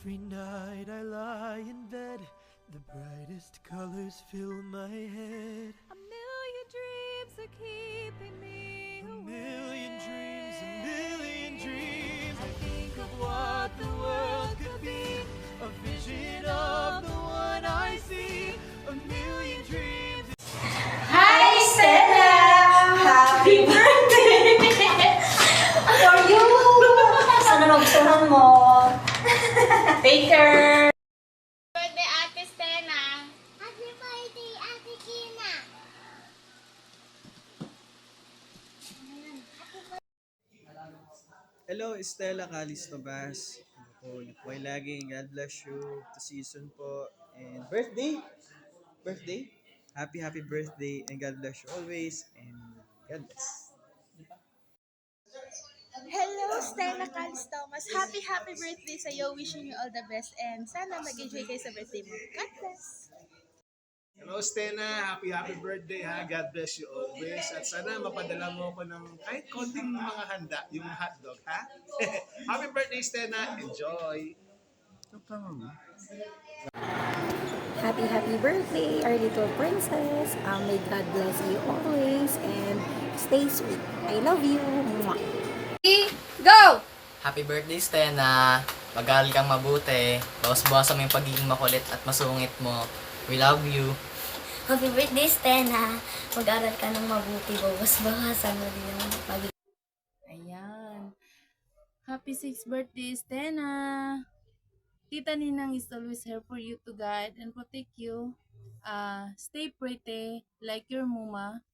Every night I lie in bed, the brightest colors fill my head. A million dreams are keeping me A awake. million dreams, a million dreams. I think of what the world could be, a vision of the one I see. A million dreams. Hi, Stella! Happy birthday! For you! Sana magustuhan mo. Baker! Birthday, Ate Stena. Happy birthday, Ate Kina! Hello, Estela Calisto Bas. Po, nakuhay laging. God bless you. To season po. And birthday! Birthday! Happy birthday and God bless you always. And God bless. Hello, Stella Calis Thomas. Happy birthday sa'yo. Wishing you all the best. And sana mag-enjoy kayo sa birthday mo. God bless. Hello, Stena. Happy birthday, ha. God bless you always. At sana mapadala mo ako ng kahit konting mga handa, yung hotdog, ha? Happy birthday, Stena. Enjoy. Happy birthday, our little princess. May God bless you always and stay sweet. I love you. Mwah. Go! Happy birthday, Stena. Mag-aaral kang mabuti. Bawas-bawasan mo yung pagiging makulit at masungit mo. We love you. Happy birthday, Stena! Mag-aral ka ng mabuti, bawas-bawasan mo din ang pagiging. Ayan. Happy 6th birthday, Stena! Tita Ninang is always here for you to guide and protect you. Stay pretty like your mama.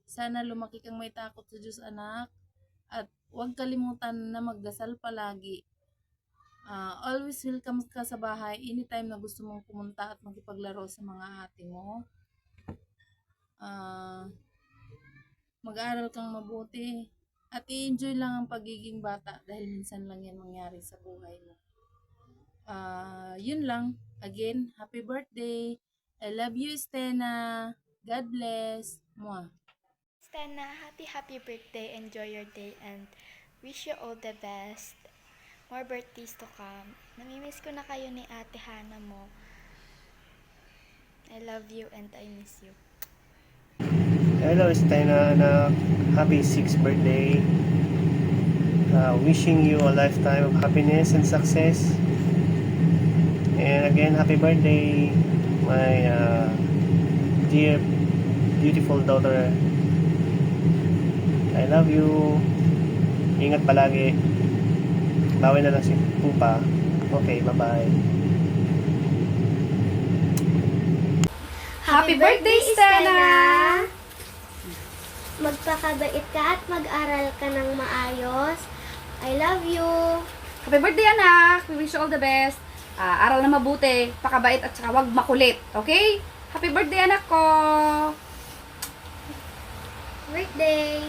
Sana lumaki kang may takot sa Diyos, anak. At huwag kalimutan na magdasal palagi. Always welcome ka sa bahay anytime na gusto mong pumunta at makipaglaro sa mga ate mo. Mag-aral kang mabuti at i-enjoy lang ang pagiging bata dahil minsan lang yan mangyari sa buhay mo. Yun lang. Again, happy birthday. I love you, Stena. God bless. Mwah. Stena, happy birthday. Enjoy your day and wish you all the best. More birthdays to come. Namimiss ko na kayo ni Ate Hana mo. I love you and I miss you. Hello, Stena, anak. Happy 6th birthday. Wishing you a lifetime of happiness and success. And again, happy birthday, my dear, beautiful daughter. I love you. Ingat palagi. Bawi na lang si Pupa. Okay, bye-bye. Happy birthday, Stella! Magpakabait ka at mag-aral ka ng maayos. I love you! Happy birthday, anak! We wish you all the best. Aral na mabuti, pakabait at saka wag makulit. Okay? Happy birthday, anak ko! Birthday!